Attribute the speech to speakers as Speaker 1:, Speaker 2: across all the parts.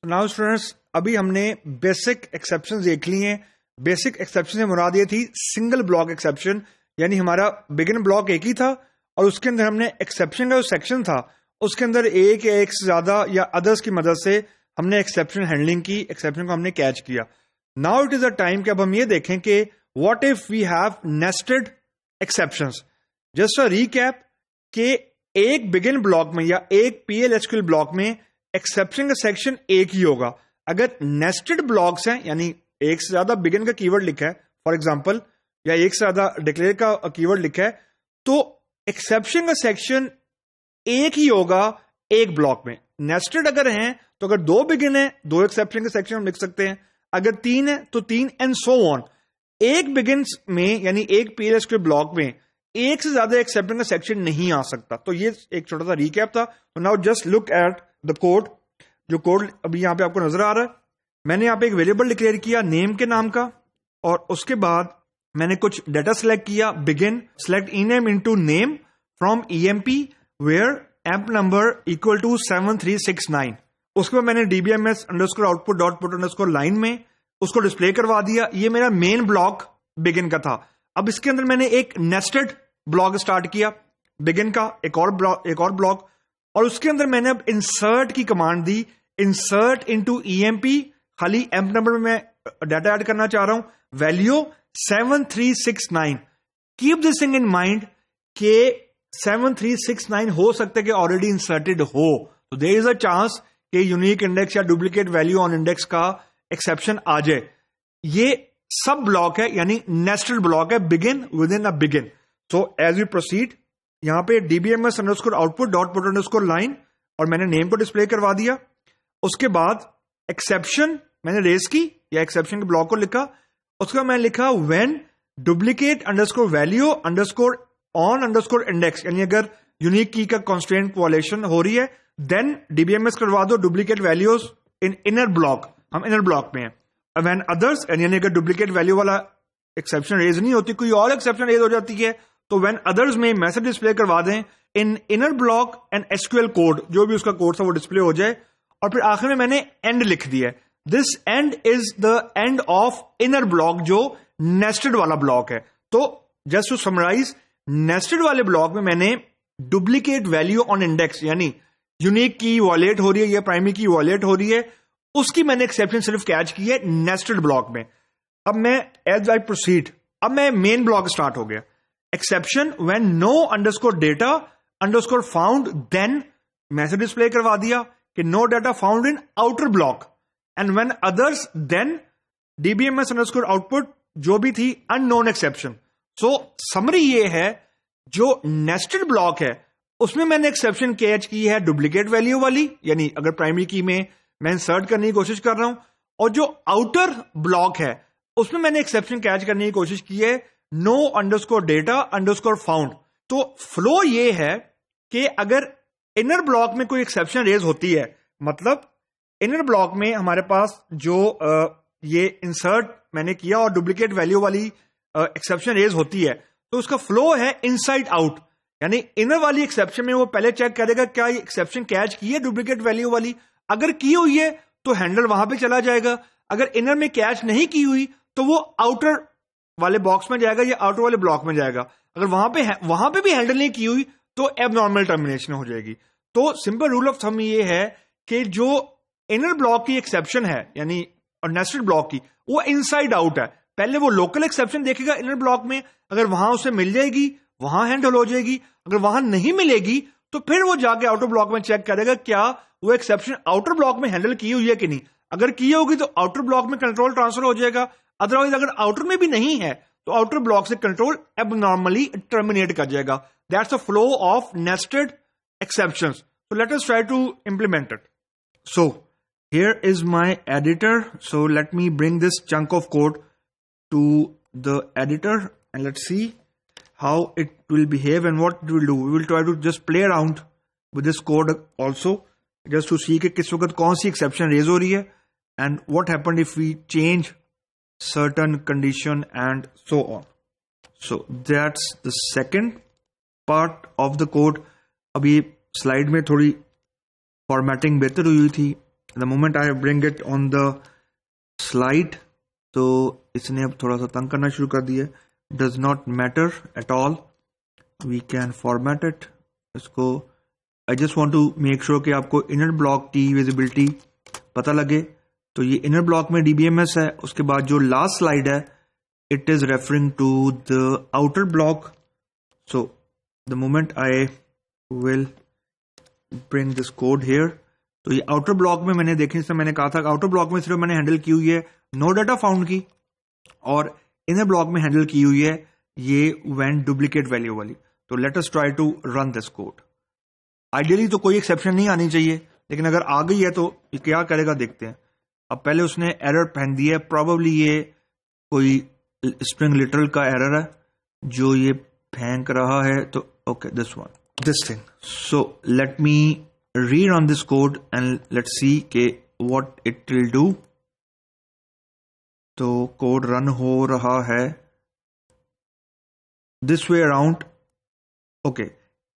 Speaker 1: Now students, अभी हमने basic exception देख ली हैं। बेसिक एक्सेप्शन से मुराद ये थी सिंगल ब्लॉक एक्सेप्शन, यानी हमारा बिगिन ब्लॉक एक ही था और उसके अंदर हमने एक्सेप्शन का जो सेक्शन था उसके अंदर एक या एक से ज्यादा या अदर्स की मदद से हमने एक्सेप्शन हैंडलिंग की, एक्सेप्शन को हमने कैच किया। Now it is a time कि अब हम ये देखें कि what if we have nested exceptions. Just a recap कि एक बिगिन ब्लॉक में या एक PL/SQL ब्लॉक में एक्सेप्शन का सेक्शन एक ही होगा। अगर नेस्टेड ब्लॉक्स हैं, यानी एक से ज्यादा बिगिन का कीवर्ड लिखा है फॉर एग्जांपल, या एक से ज्यादा डिक्लेयर का कीवर्ड लिखा है, तो एक्सेप्शन का सेक्शन एक ही होगा एक ब्लॉक में। नेस्टेड अगर हैं तो अगर दो बिगिन है दो एक्सेप्शन के सेक्शन हम लिख सकते हैं, अगर तीन है तो तीन, एंड सो ऑन। एक बिगिन में यानी एक PL/SQL ब्लॉक में एक से ज्यादा एक्सेप्शन का सेक्शन नहीं आ सकता। तो ये एक छोटा सा रीकैप था। Now just look at the code. जो कोड अभी यहां पे आपको नजर आ रहा है, मैंने यहां पे एक वेरिएबल डिक्लेयर किया नेम के नाम का, और उसके बाद मैंने कुछ डाटा सेलेक्ट किया। Begin select ename into name from EMP where emp number equal to 7369। उसके बाद मैंने DBMS underscore output dot put underscore line में उसको डिस्प्ले करवा दिया। ये मेरा मेन ब्लॉक बिगिन का था। अब इसके अंदर मैंने एक नेस्टेड ब्लॉक स्टार्ट किया बिगिन का, एक और ब्लॉक, और उसके अंदर मैंने अब इंसर्ट की कमांड दी। इंसर्ट इनटू EMP, खाली एम्प नंबर में मैं डाटा ऐड करना चाह रहा हूं, value 7369। Keep this thing in mind कि 7369 हो सकता है कि ऑलरेडी इंसर्टेड हो, तो देयर इज अ चांस कि यूनिक इंडेक्स या डुप्लीकेट वैल्यू ऑन इंडेक्स का एक्सेप्शन आ जाए। ये सब ब्लॉक है, यानी नेस्टेड ब्लॉक है, begin within a begin. So as we proceed, यहां पे DBMS underscore output dot put underscore line, और मैंने नेम को डिस्प्ले करवा दिया। उसके बाद एक्सेप्शन मैंने रेज की या एक्सेप्शन के ब्लॉक को लिखा। उसके बाद मैंने लिखा when duplicate underscore value underscore on underscore index, यानी अगर यूनिक की का कॉन्स्ट्रेंट वायलेशन हो रही है देन DBMS करवा दो duplicate values in inner block. हम इनर ब्लॉक में हैं। व्हेन अदर्स, यानी अगर डुप्लीकेट वैल्यू वाला एक्सेप्शन रेज नहीं होती, कोई और एक्सेप्शन रेज हो जाती है, तो व्हेन अदर्स में मैसेज डिस्प्ले करवा दें इन inner block and SQL code, जो भी उसका कोड था वो डिस्प्ले हो जाए। और फिर आखिर में मैंने एंड लिख दिया। This and is the end of inner block, जो नेस्टेड वाला ब्लॉक है। तो जस्ट टू समराइज, नेस्टेड वाले ब्लॉक में मैंने डुप्लीकेट वैल्यू ऑन इंडेक्स, यानी यूनिक की वॉलेट हो रही है या प्राइमरी की वॉलेट हो रही है, उसकी मैंने एक्सेप्शन सिर्फ कैच की है नेस्टेड ब्लॉक में। अब मैं एज आई प्रोसीड, अब मैं मेन ब्लॉक स्टार्ट हो गया। Exception when no underscore data underscore found, then message display करवा दिया कि no data found in outer block, and when others then DBMS underscore output जो भी थी अननोन एक्सेप्शन। सो समरी ये है, जो नेस्टेड ब्लॉक है उसमें मैंने एक्सेप्शन कैच की है डुप्लीकेट वैल्यू वाली, यानी अगर प्राइमरी की में मैं इंसर्ट करने की कोशिश कर रहा हूं, और जो आउटर ब्लॉक है उसमें मैंने एक्सेप्शन कैच करने की कोशिश की है no underscore data underscore found. तो फ्लो ये है कि अगर इनर ब्लॉक में कोई एक्सेप्शन रेज होती है, मतलब इनर ब्लॉक में हमारे पास जो ये इंसर्ट मैंने किया और डुप्लीकेट वैल्यू वाली एक्सेप्शन रेज होती है, तो उसका फ्लो है इनसाइड आउट, यानी इनर वाली एक्सेप्शन में वो पहले चेक करेगा क्या ये एक्सेप्शन कैच की है डुप्लीकेट वैल्यू वाली। अगर की हुई है तो हैंडल वहां पे चला जाएगा। अगर इनर में कैच नहीं की हुई तो वो आउटर वाले बॉक्स में जाएगा या आउटर वाले ब्लॉक में जाएगा। अगर वहां पे भी हैंडल नहीं की हुई तो एबनॉर्मल टर्मिनेशन हो जाएगी। तो सिंपल रूल ऑफ थंब ये है कि जो इनर ब्लॉक की एक्सेप्शन है, यानी और नेस्टेड ब्लॉक की, वो इनसाइड आउट है। पहले वो लोकल एक्सेप्शन देखेगा इनर ब्लॉक में, अगर वहां उसे मिल जाएगी वहां हैंडल हो जाएगी। अगर वहां नहीं मिलेगी तो फिर वो जाके आउटर ब्लॉक में चेक करेगा क्या वो एक्सेप्शन आउटर ब्लॉक में हैंडल की हुई है कि नहीं। अगर की होगी तो आउटर ब्लॉक में कंट्रोल ट्रांसफर हो जाएगा। अदरवाइज अगर आउटर में भी नहीं है तो आउटर ब्लॉक से कंट्रोल एबनॉर्मली टर्मिनेट कर जाएगा। That's the flow of nested exceptions. So let us try to implement it. So here is my editor. So let me bring this chunk of code to the editor and let's see how it will behave and what it will do. We will try to just play around with this code also just to see कि किस वक्त कौन सी exception raise हो रही है and what happened if we change certain condition and so on. So that's the second part of the code. अभी slide में थोड़ी फॉर्मेटिंग बेहतर हुई थी, the moment I bring it on the slide, तो इसने अब थोड़ा सा तंग करना शुरू कर दिया. Does not matter at all, we can format it. इसको I just want to make sure कि आपको इनर ब्लॉक की विजिबिलिटी पता लगे. तो ये इनर ब्लॉक में DBMS है. उसके बाद जो लास्ट स्लाइड है it is referring to the outer block. So the moment I will bring this code here, तो ये आउटर ब्लॉक में मैंने देखने से मैंने कहा था कि आउटर ब्लॉक में सिर्फ मैंने हैंडल की हुई है नो डाटा फाउंड की, और इनर ब्लॉक में हैंडल की हुई है ये व्हेन डुप्लीकेट वैल्यू वाली. तो let us try to run this code. Ideally तो कोई एक्सेप्शन नहीं आनी चाहिए, लेकिन अगर आ गई है तो ये क्या करेगा देखते हैं. अब पहले उसने एरर पहन दी है, प्रोबेबली ये कोई स्प्रिंग लिटरल का एरर है जो ये फेंक रहा है. तो okay, this one, this thing. So let me rerun this code and let's see के what it will do. तो कोड रन हो रहा है this way around. Okay,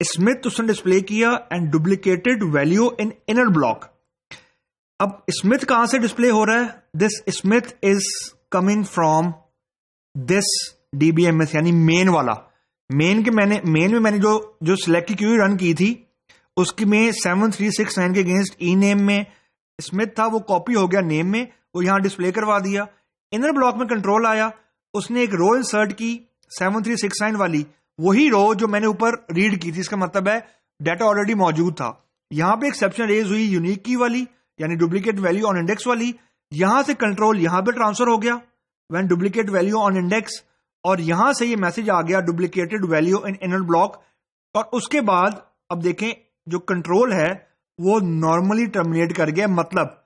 Speaker 1: Smith उसने डिस्प्ले किया and duplicated value in inner block. अब Smith कहां से डिस्प्ले हो रहा है? This Smith is coming from this DBMS यानी मेन वाला. मेन में मैंने जो सिलेक्ट की क्यू रन की थी उसकी में 7369 के अगेंस्ट ई नेम में स्मिथ था, वो कॉपी हो गया नेम में, वो यहां डिस्प्ले करवा दिया. इनर ब्लॉक में कंट्रोल आया, उसने एक रो इंसर्ट की 7369 वाली, वही रो जो मैंने ऊपर रीड की थी. इसका मतलब है डाटा ऑलरेडी मौजूद था. यहां पे एक्सेप्शन रेज हुई यूनिक की वाली यानी डुप्लीकेट वैल्यू ऑन इंडेक्स वाली. यहां से कंट्रोल यहां पे ट्रांसफर हो गया when duplicate value on index, और यहां से ये मैसेज आ गया duplicated value in inner block. और उसके बाद अब देखें जो कंट्रोल है वो नॉर्मली टर्मिनेट कर गया. मतलब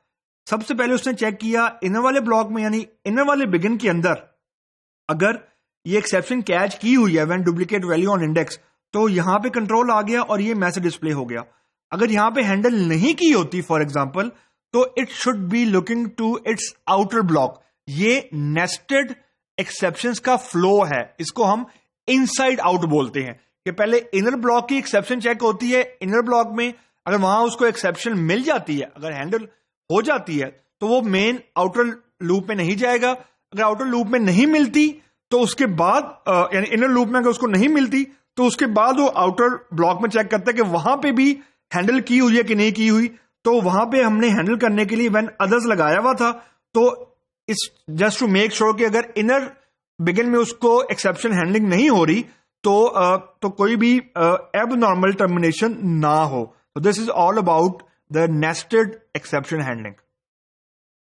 Speaker 1: सबसे पहले उसने चेक किया इनर वाले ब्लॉक में यानी इनर वाले बिगिन के अंदर अगर ये एक्सेप्शन कैच की हुई है when duplicate value on index, तो यहां पे कंट्रोल आ गया और ये मैसेज डिस्प्ले हो गया. अगर यहां पे हैंडल नहीं की होती फॉर एग्जांपल, तो it should be looking to its outer block. ये नेस्टेड एक्सेप्शंस का फ्लो है, इसको हम इनसाइड आउट बोलते हैं कि पहले इनर ब्लॉक की एक्सेप्शन चेक होती है इनर ब्लॉक में. अगर वहां उसको एक्सेप्शन मिल जाती है, अगर हैंडल हो जाती है, तो वो मेन आउटर लूप में नहीं जाएगा. अगर आउटर लूप में नहीं मिलती तो उसके बाद यानी इनर लूप में अगर उसको नहीं मिलती तो उसके बाद वो आउटर ब्लॉक में चेक करता है कि वहां पे भी हैंडल की हुई है कि नहीं की हुई. तो वहां पे हमने हैंडल करने के लिए व्हेन अदर्स लगाया हुआ था, तो इस जस्ट टू मेक श्योर कि अगर इनर बिगिन में उसको एक्सेप्शन हैंडलिंग नहीं हो रही तो कोई भी एबनॉर्मल टर्मिनेशन ना हो. So this is all about the nested exception handling.